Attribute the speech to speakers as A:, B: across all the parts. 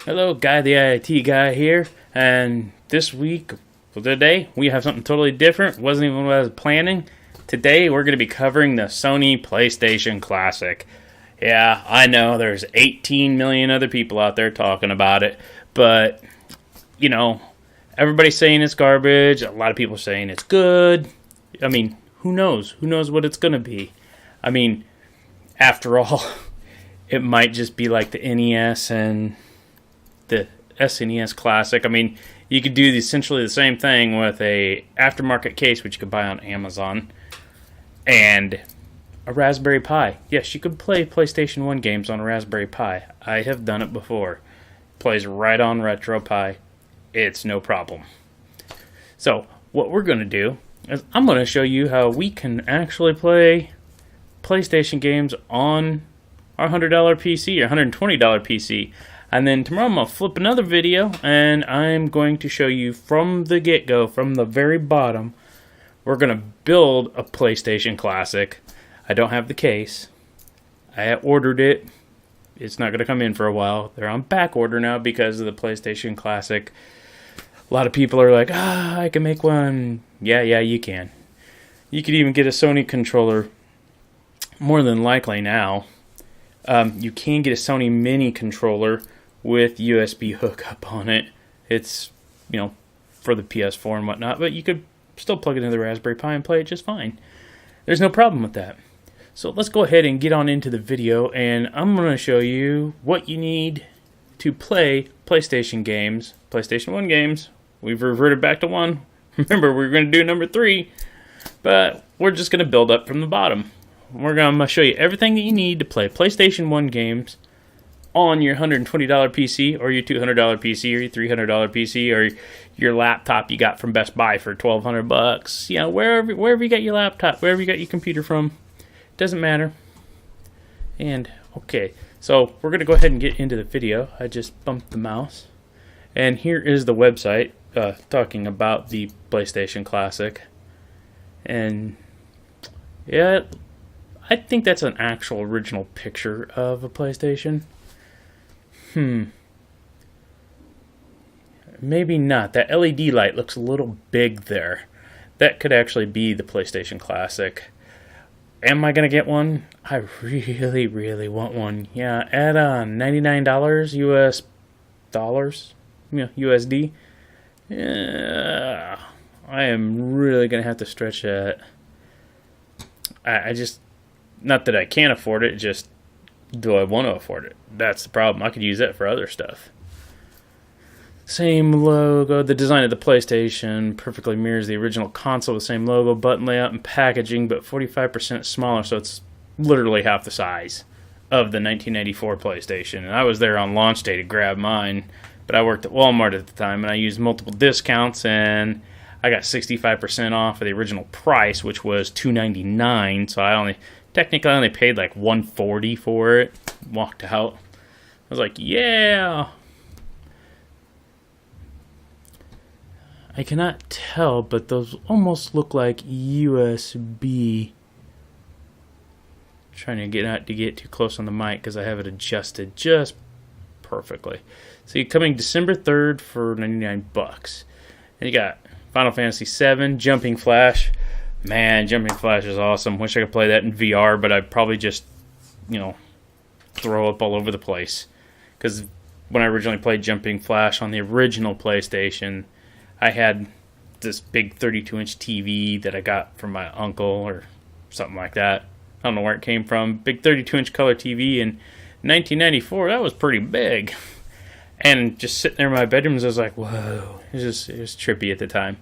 A: Hello, Guy the IIT guy here, and this week, today, we have something totally different. Wasn't even what I was planning. Today, we're going to be covering the Sony PlayStation Classic. Yeah, I know there's 18 million other people out there talking about it, but, you know, everybody's saying it's garbage. A lot of people are saying it's good. I mean, who knows? Who knows what it's going to be? I mean, after all, it might just be like the NES and the SNES Classic. I mean, you could do essentially the same thing with a aftermarket case, which you could buy on Amazon, and a Raspberry Pi. Yes, you could play PlayStation 1 games on a Raspberry Pi. I have done it before. Plays right on RetroPie. It's no problem. So, what we're going to do is I'm going to show you how we can actually play PlayStation games on our $100 PC or $120 PC. And then tomorrow I'm going to flip another video and I'm going to show you from the get-go, from the very bottom, we're going to build a PlayStation Classic. I don't have the case. I ordered it. It's not going to come in for a while. They're on back order now because of the PlayStation Classic. A lot of people are like, I can make one. Yeah, you can. You could even get a Sony controller, more than likely now. You can get a Sony Mini controller with USB hookup on it. It's, for the PS4 and whatnot, but you could still plug it into the Raspberry Pi and play it just fine. There's no problem with that. So let's go ahead and get on into the video, and I'm going to show you what you need to play PlayStation games, PlayStation 1 games. We've reverted back to 1. Remember, we were going to do number 3, but we're just going to build up from the bottom. We're going to show you everything that you need to play PlayStation 1 games on your $120 PC or your $200 PC or your $300 PC or your laptop you got from Best Buy for $1,200. Wherever you got your laptop, wherever you got your computer from, doesn't matter. And okay, so we're gonna go ahead and get into the video. I just bumped the mouse, and here is the website talking about the PlayStation Classic. And yeah, I think that's an actual original picture of a PlayStation. Maybe not. That LED light looks a little big there. That could actually be the PlayStation Classic. Am I going to get one? I really, really want one. Yeah, add on $99 US dollars. USD. Yeah, I am really going to have to stretch that. I just, not that I can't afford it, just do I want to afford it? That's the problem. I could use that for other stuff. Same logo. The design of the PlayStation perfectly mirrors the original console. The same logo, button layout, and packaging, but 45% smaller, so it's literally half the size of the 1994 PlayStation. And I was there on launch day to grab mine, but I worked at Walmart at the time, and I used multiple discounts, and I got 65% off of the original price, which was $299. So I technically only paid like $140 for it. Walked out. I was like, yeah. I cannot tell, but those almost look like USB. Trying to get too close on the mic because I have it adjusted just perfectly. So you're coming December 3rd for $99. And you got Final Fantasy VII, Jumping Flash. Man, Jumping Flash is awesome. Wish I could play that in VR, but I'd probably just, throw up all over the place. Because when I originally played Jumping Flash on the original PlayStation, I had this big 32-inch TV that I got from my uncle or something like that. I don't know where it came from. Big 32-inch color TV in 1994. That was pretty big. And just sitting there in my bedroom, I was like, whoa. It was trippy at the time.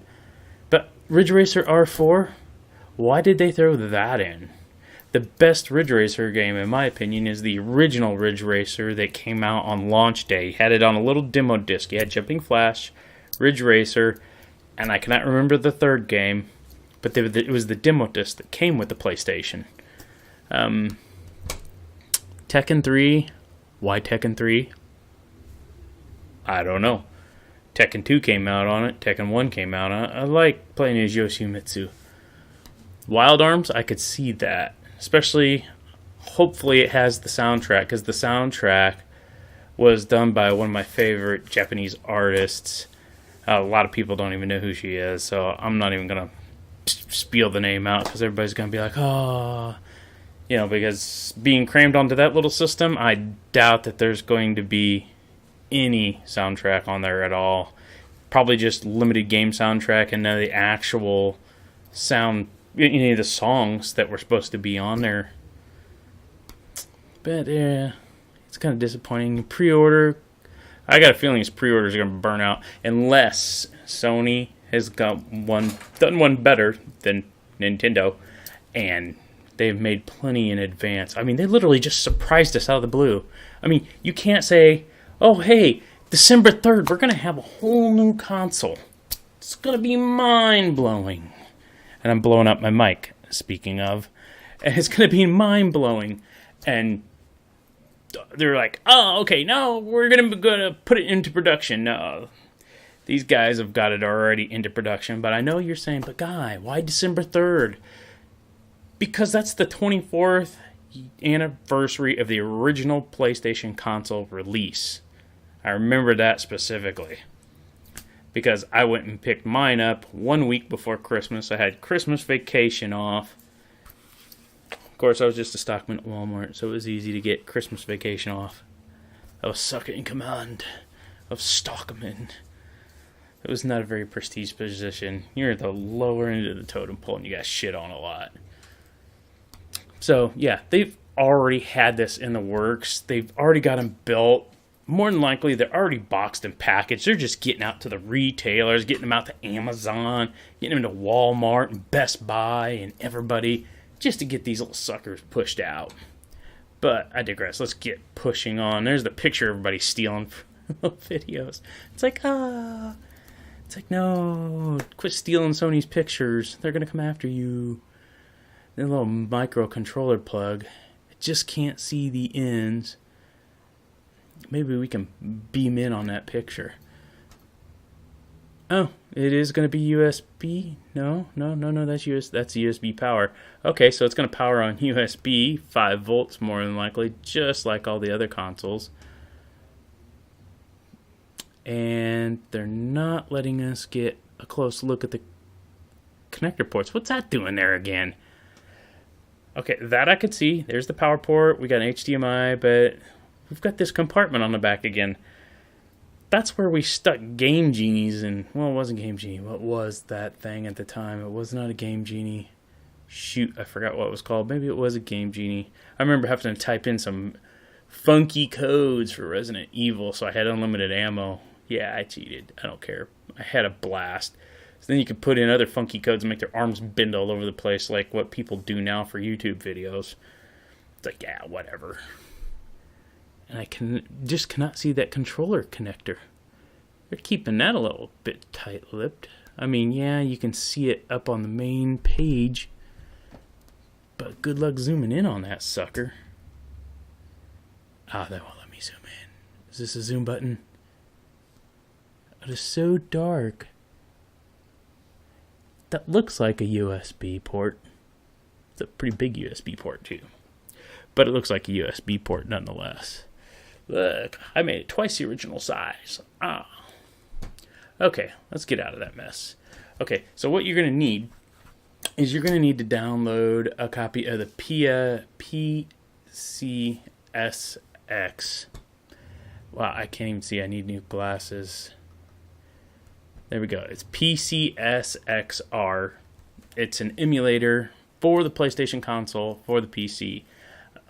A: But Ridge Racer R4, why did they throw that in? The best Ridge Racer game, in my opinion, is the original Ridge Racer that came out on launch day. You had it on a little demo disc. You had Jumping Flash, Ridge Racer, and I cannot remember the third game, but it was the demo disc that came with the PlayStation. Tekken 3, why Tekken 3? I don't know. Tekken 2 came out on it, Tekken 1 came out on it. I like playing as Yoshimitsu. Wild Arms, I could see that. Especially, hopefully it has the soundtrack, because the soundtrack was done by one of my favorite Japanese artists. A lot of people don't even know who she is, so I'm not even going to spiel the name out because everybody's going to be like, oh, you know, because being crammed onto that little system, I doubt that there's going to be any soundtrack on there at all. Probably just limited game soundtrack and none of the actual sound, any of the songs that were supposed to be on there. But yeah, it's kind of disappointing. Pre-order, I got a feeling his pre-orders are going to burn out unless Sony has done one better than Nintendo, and they've made plenty in advance. I mean, they literally just surprised us out of the blue. I mean, you can't say, oh, hey, December 3rd, we're going to have a whole new console. It's going to be mind-blowing. And I'm blowing up my mic, speaking of. And it's going to be mind-blowing. And they're like, oh, okay, no, we're going to put it into production. No, these guys have got it already into production. But I know you're saying, but Guy, why December 3rd? Because that's the 24th anniversary of the original PlayStation console release. I remember that specifically. Because I went and picked mine up 1 week before Christmas. I had Christmas vacation off. Of course, I was just a stockman at Walmart, so it was easy to get Christmas vacation off. I was second in command of stockman. It was not a very prestigious position. You're at the lower end of the totem pole, and you got shit on a lot. So, yeah, they've already had this in the works. They've already got them built. More than likely, they're already boxed and packaged. They're just getting out to the retailers, getting them out to Amazon, getting them to Walmart and Best Buy and everybody, just to get these little suckers pushed out. But I digress. Let's get pushing on. There's the picture everybody stealing from videos. It's like, It's like, no, quit stealing Sony's pictures. They're going to come after you. The little microcontroller plug. I just can't see the ends. Maybe we can beam in on that picture. Oh, it is going to be USB? No, that's USB power. Okay, so it's going to power on USB, 5 volts more than likely, just like all the other consoles. And they're not letting us get a close look at the connector ports. What's that doing there again? Okay, that I could see. There's the power port. We got an HDMI, but we've got this compartment on the back again. That's where we stuck Game Genies in. Well, it wasn't Game Genie. What was that thing at the time? It was not a Game Genie. Shoot, I forgot what it was called. Maybe it was a Game Genie. I remember having to type in some funky codes for Resident Evil, so I had unlimited ammo. Yeah, I cheated. I don't care. I had a blast. So then you could put in other funky codes and make their arms bend all over the place like what people do now for YouTube videos. It's like, yeah, whatever. And I just cannot see that controller connector. They're keeping that a little bit tight-lipped. I mean, yeah, you can see it up on the main page. But good luck zooming in on that sucker. Ah, that won't let me zoom in. Is this a zoom button? It is so dark. That looks like a USB port. It's a pretty big USB port, too. But it looks like a USB port nonetheless. Look, I made it twice the original size. Okay, let's get out of that mess. Okay, so what you're going to need is you're going to need to download a copy of the ePSXe. Wow, I can't even see. I need new glasses. There we go. It's PCSXR. It's an emulator for the PlayStation console, for the PC.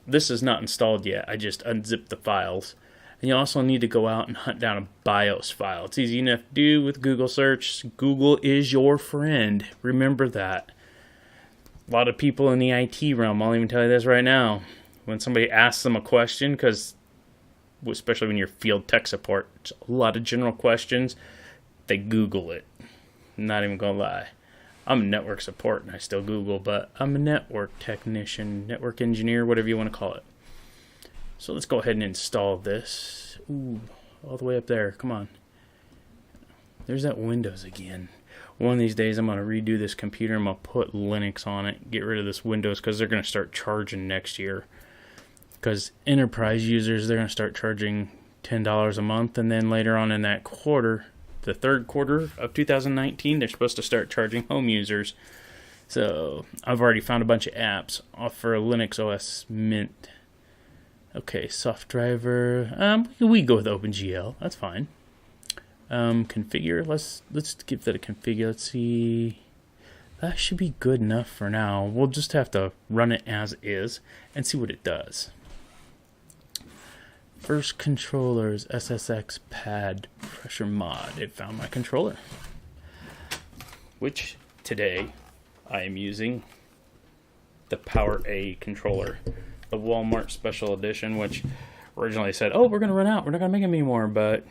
A: This is not installed yet. I just unzipped the files. And you also need to go out and hunt down a BIOS file. It's easy enough to do with Google search. Google is your friend. Remember that. A lot of people in the IT realm, I'll even tell you this right now, when somebody asks them a question, because especially when you're field tech support, it's a lot of general questions, they Google it. I'm not even going to lie. I'm network support and I still Google, but I'm a network technician, network engineer, whatever you want to call it. So let's go ahead and install this. Ooh, all the way up there. Come on. There's that Windows again. One of these days I'm going to redo this computer. I'm going to put Linux on it. Get rid of this Windows because they're going to start charging next year. Because enterprise users, they're going to start charging $10 a month, and then later on in that quarter, the third quarter of 2019, they're supposed to start charging home users. So I've already found a bunch of apps for Linux OS Mint. Okay, soft driver. We go with OpenGL. That's fine. Configure. Let's give that a configure. Let's see. That should be good enough for now. We'll just have to run it as is and see what it does. First controllers, SSX pad pressure mod. It found my controller, which today I am using the Power A controller, the Walmart Special Edition, which originally said, "Oh, we're gonna run out. We're not gonna make them anymore." But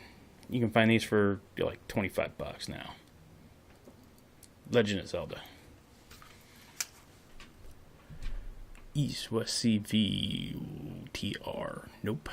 A: you can find these for like $25 now. Legend of Zelda. East West CV TR. Nope.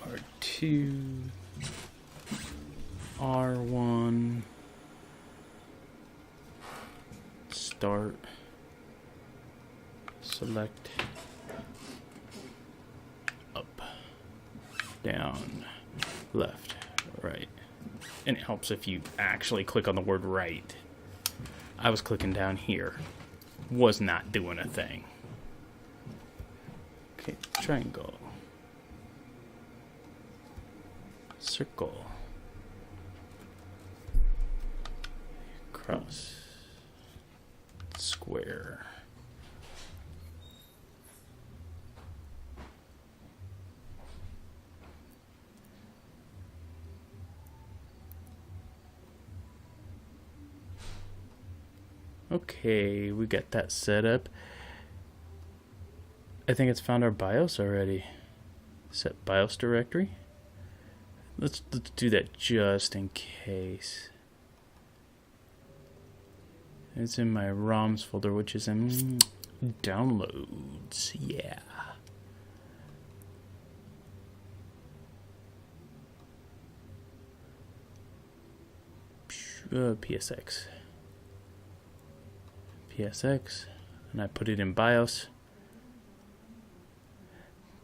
A: R2, R1, start, select, up, down, left, right. And it helps if you actually click on the word right. I was clicking down here, was not doing a thing. Okay, triangle. Circle, cross, square, okay, we got that set up. I think it's found our BIOS already. Set BIOS directory. Let's do that just in case. It's in my ROMs folder, which is in downloads. Yeah. PSX. PSX. And I put it in BIOS.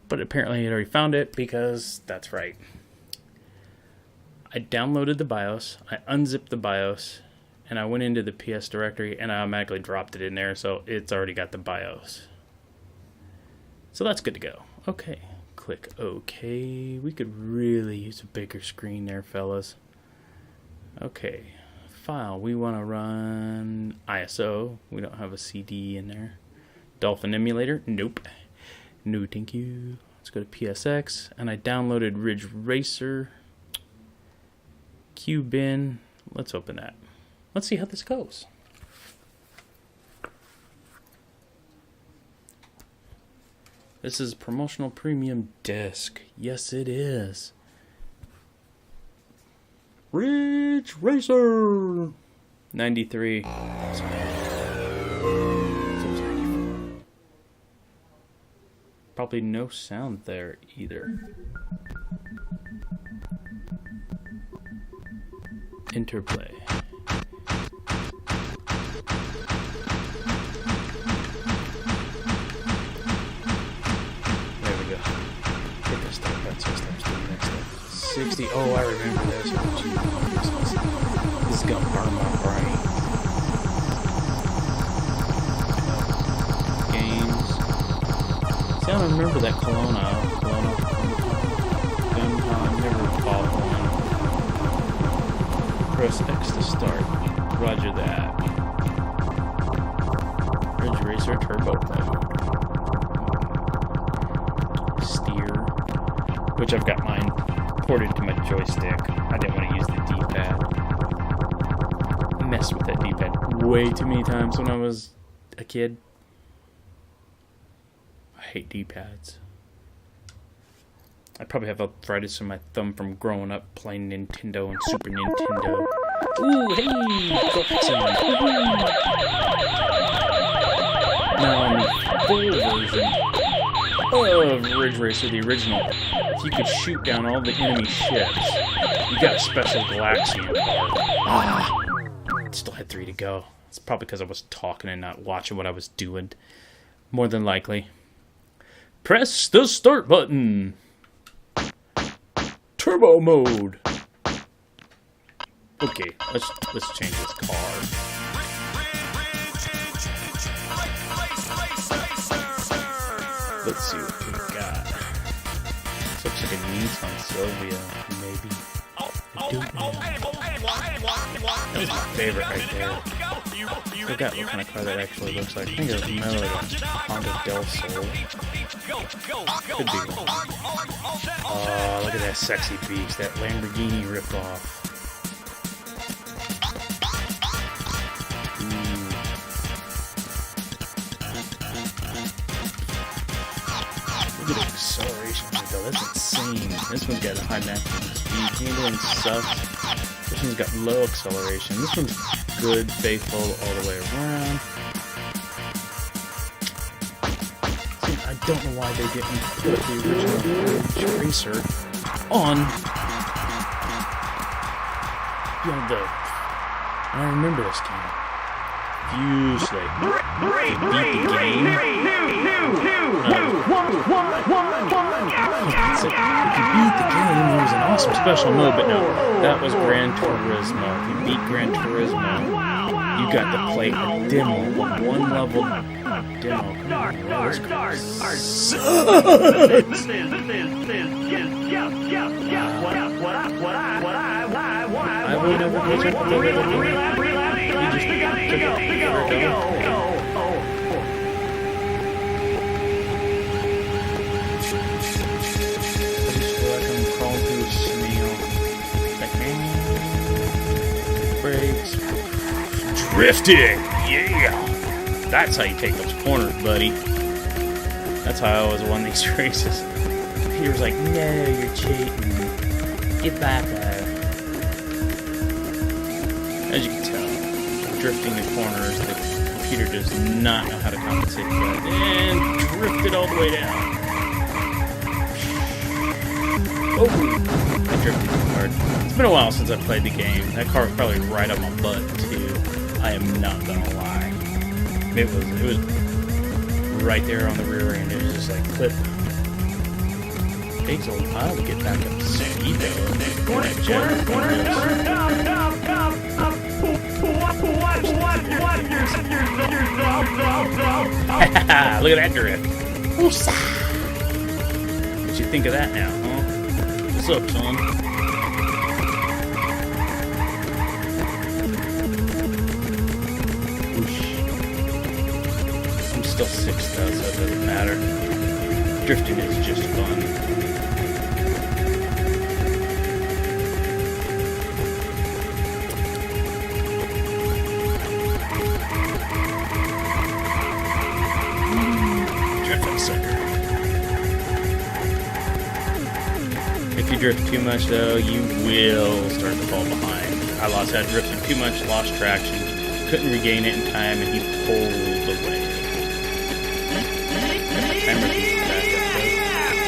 A: But apparently it already found it because that's right. I downloaded the BIOS, I unzipped the BIOS, and I went into the PS directory and I automatically dropped it in there, so it's already got the BIOS. So that's good to go. Okay, click OK. We could really use a bigger screen there, fellas. Okay, file. We want to run ISO. We don't have a CD in there. Dolphin Emulator? Nope. No, thank you. Let's go to PSX, and I downloaded Ridge Racer. QBin. Let's open that. Let's see how this goes. This is promotional premium disc. Yes, it is. Ridge Racer 93. Probably no sound there either. Interplay. 360. Oh, I remember this. This has got Arma, right? Games. See, I don't remember that Kelowna. Never bought one. Press X to start. Roger that. Ridge Racer Turbo Mode. Steer. Which I've got mine ported to my joystick. I didn't want to use the D-pad. I messed with that D-pad way too many times when I was a kid. I hate D-pads. I probably have arthritis in my thumb from growing up playing Nintendo and Super Nintendo. Ooh, hey! Now on the full version of Ridge Racer, the original, if you could shoot down all the enemy ships, you got a special Galaxian card. Still had 3 to go. It's probably because I was talking and not watching what I was doing. More than likely. Press the start button. Turbo mode. Okay, let's change this car. Let's see what we got. This looks like a Nissan Silvia, maybe. I don't know. That was my favorite right there. I forgot what kind of car that actually looks like. I think it was more like a Honda Del Sol. Could be wrong. Oh, look at that sexy beast, that Lamborghini ripoff. Look at the acceleration though, that's insane. This one's got a high maximum speed handling stuff. This one's got low acceleration. This one's good, faithful all the way around. See, I don't know why they didn't put the original Ridge Racer on the. I remember this game. Usually, they beat the game. It's like, if you beat the game, there was an awesome special mode, but no, that was Gran Turismo. If you beat Gran Turismo, you got to play a demo, a one-level demo. I will never catch up with the brakes. Drifting! Yeah! That's how you take those corners, buddy. That's how I always won these races. Peter was like, no, you're cheating. Get back there. As you can tell, drifting the corners, the computer does not know how to compensate for that. And drifted all the way down. Oh! I drifted too hard. It's been a while since I played the game. That car was probably right up my butt, too. I am not gonna lie. It was right there on the rear end. It was just like clip. It takes a while to get back up to speed, though. Look at that drift. What you think of that now, huh? What's up, son? I'm still 6 though, so it doesn't matter. Drifting is just fun. Drifting sucker. If you drift too much though, you will start to fall behind. I drifted too much, lost traction, couldn't regain it in time, and he pulled away.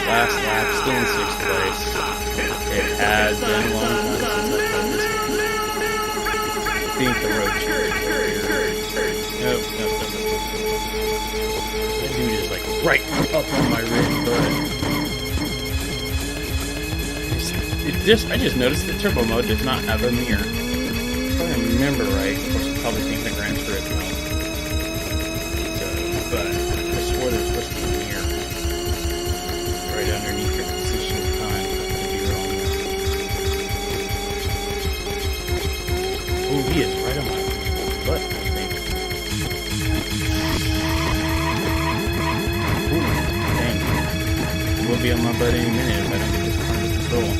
A: Last lap, still in 6th place. It has been a long time since I've played this game. I think the road change. Nope. That dude is like right up on my ridge, but it I just noticed that turbo mode does not have a mirror. If I remember right, of course I probably think the Gran Turismo. But I swore there's supposed to be a mirror right underneath your position time. Could be wrong. Oh, he is right on my butt, I think. Ooh, dang. We'll be on my butt any minute if I don't get this under control.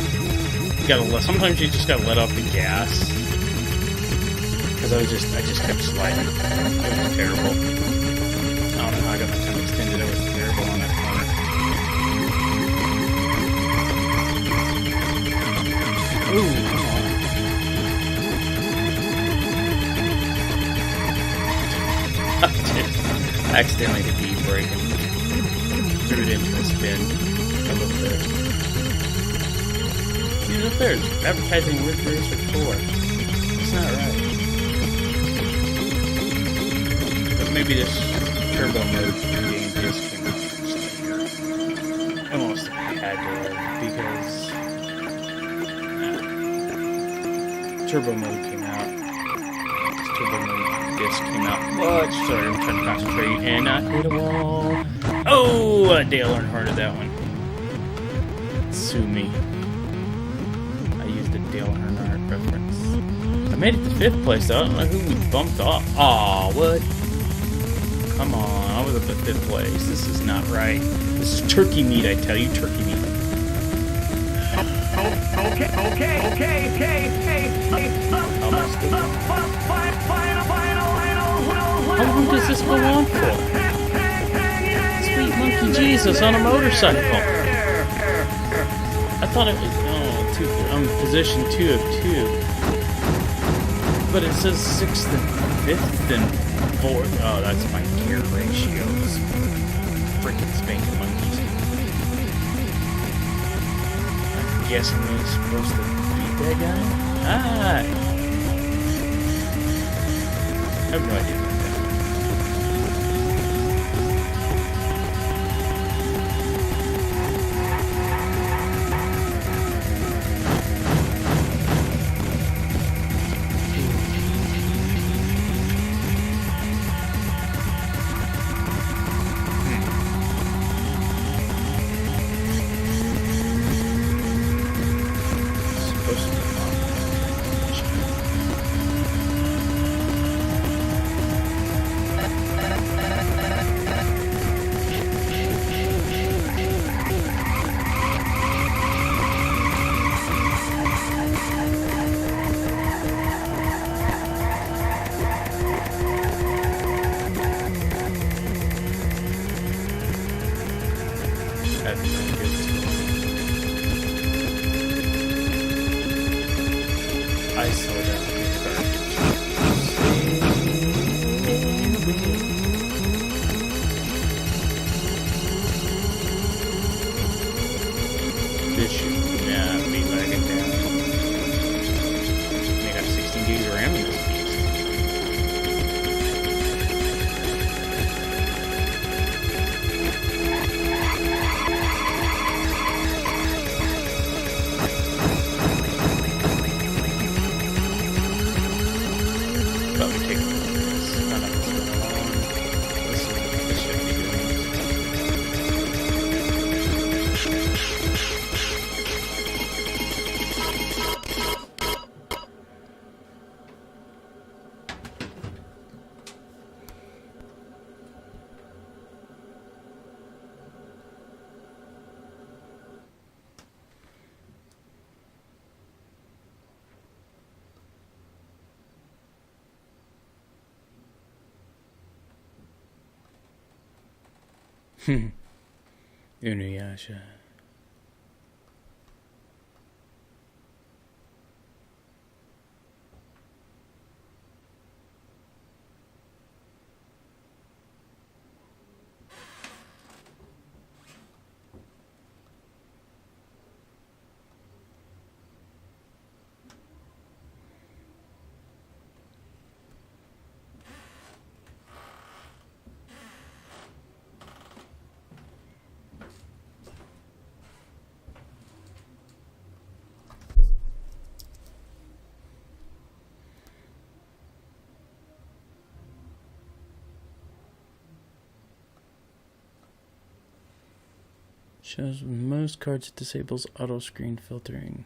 A: Sometimes you just gotta let off the gas. Because I just kept sliding. It was terrible. I don't know how I got my time extended. It was terrible on that corner. Ooh, come on. I accidentally hit the e-brake and threw it into a spin a little bit. See, up there, it's advertising Ridge Racer 4. It's not right. But maybe this turbo mode game just came out here. Almost had to, because turbo mode came out. This turbo mode disc came out much. Sorry, I'm trying to concentrate and not hit a wall. Oh, Dale Earnhardt that one. Sue me. Dale Earnhardt reference. I made it to 5th place though. I don't know who we bumped off. Aw, what? Come on, I was up at 5th place. This is not right. This is turkey meat, I tell you, turkey meat. How long does this go on for? Sweet monkey Jesus on a motorcycle. I thought it was... I'm position 2 of 2. But it says 6th and 5th and 4th. Oh, that's my gear ratios. Freaking spanking monkeys. I guess I'm really supposed to beat that guy? Ah! I have no idea. I saw that. This should be lagging down. They got 16 gigs of RAM in this piece. Inuyasha. Shows most cards it disables auto screen filtering.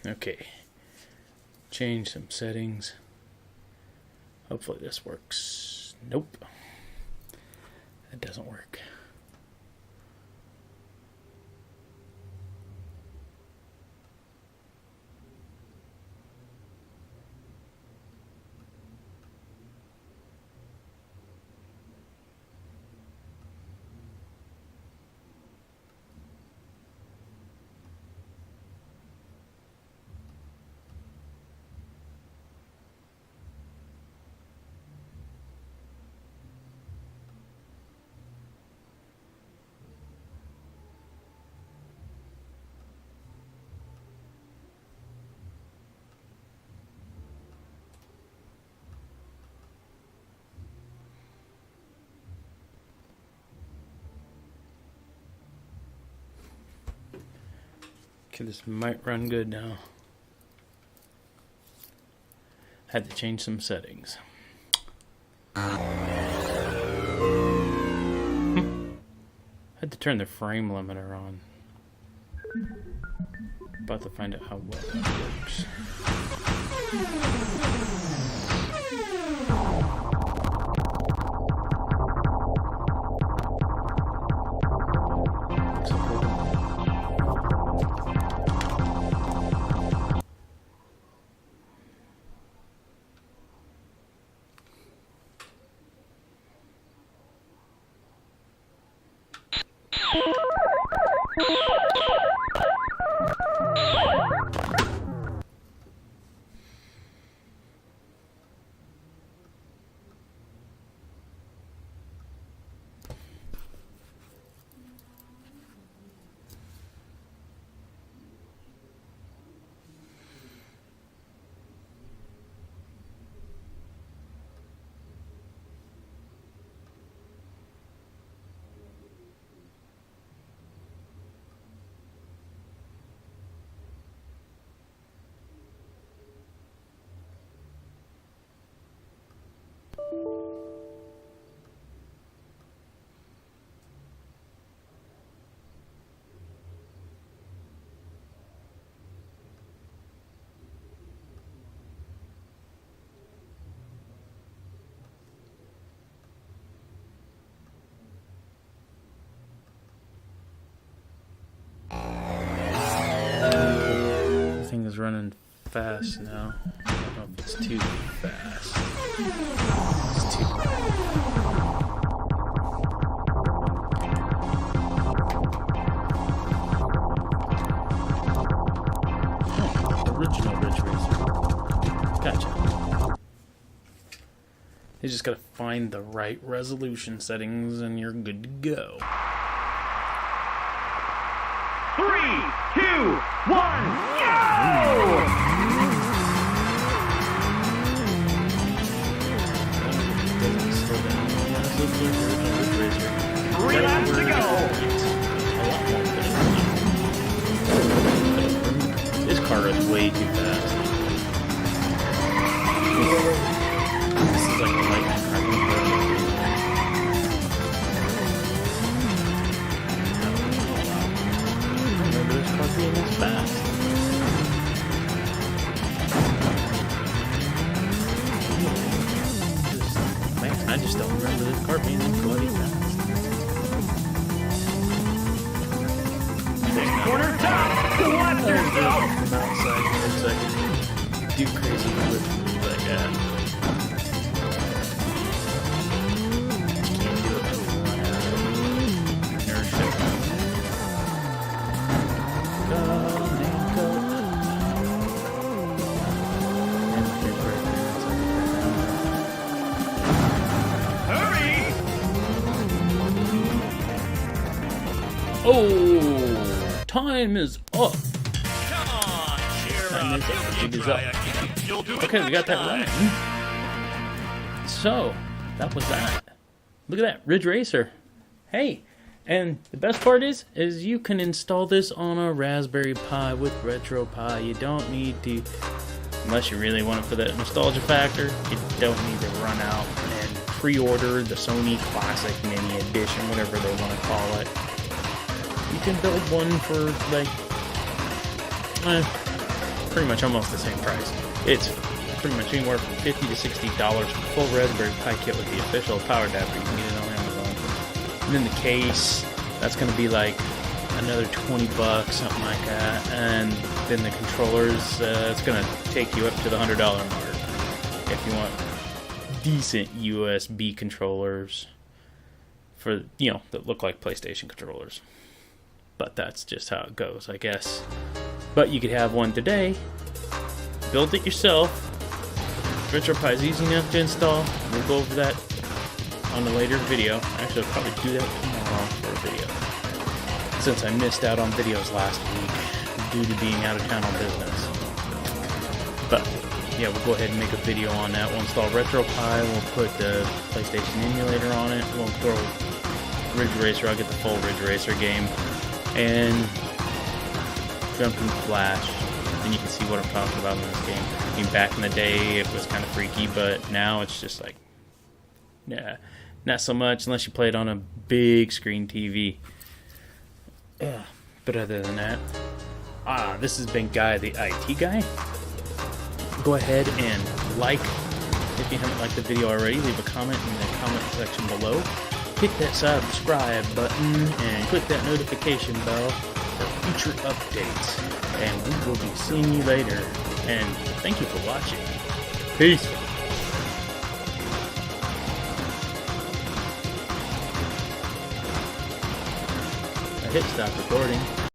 A: Okay, change some settings. Hopefully this works. Nope, that doesn't work. Okay, this might run good now. Had to change some settings. Had to turn the frame limiter on. About to find out how well that works. thing is running fast now. I don't know if it's too fast. It's too fast. Original Ridge Racer. Gotcha. You just gotta find the right resolution settings and you're good to go.
B: 3, 2, 1, go! Three laps to go!
A: This car is way too fast. This is like the lightning car. Remember this car being this fast. Man, I just don't remember this car being this bloody fast.
B: Corner top! Watch yourself!
A: From outside, it's like do crazy with like that. Can't do it for inertia. Go, Nico.
B: Hurry!
A: Oh, time is up.
B: Come on, cheer
A: Time
B: up.
A: is up.
B: You
A: Jig is
B: try
A: up.
B: again. You'll do it
A: Okay, we got
B: next
A: that
B: time.
A: running. So, that was that. Look at that, Ridge Racer. Hey, and the best part is you can install this on a Raspberry Pi with RetroPie. You don't need to, unless you really want it for that nostalgia factor, you don't need to run out and pre-order the Sony Classic Mini Edition, whatever they want to call it. You can build one for like pretty much almost the same price. It's pretty much anywhere from $50 to $60 for full Raspberry Pi kit with the official power adapter. You can get it on Amazon. And then the case, that's going to be like another $20, something like that. And then the controllers, it's going to take you up to the $100 mark if you want decent USB controllers for, you know, that look like PlayStation controllers. But that's just how it goes, I guess. But you could have one today, build it yourself. RetroPie is easy enough to install. We'll go over that on a later video. Actually, I'll probably do that tomorrow for a video, since I missed out on videos last week due to being out of town on business. But yeah, we'll go ahead and make a video on that. We'll install RetroPie. We'll put the PlayStation Emulator on it. We'll throw Ridge Racer. I'll get the full Ridge Racer game. And jump in Flash, and you can see what I'm talking about in this game. I mean, back in the day, it was kind of freaky, but now it's just like, yeah, not so much unless you play it on a big screen TV. But other than that, this has been Guy, the IT guy. Go ahead and like, if you haven't liked the video already, leave a comment in the comment section below. Hit that subscribe button and click that notification bell for future updates. And we will be seeing you later. And thank you for watching. Peace. I hit stop recording.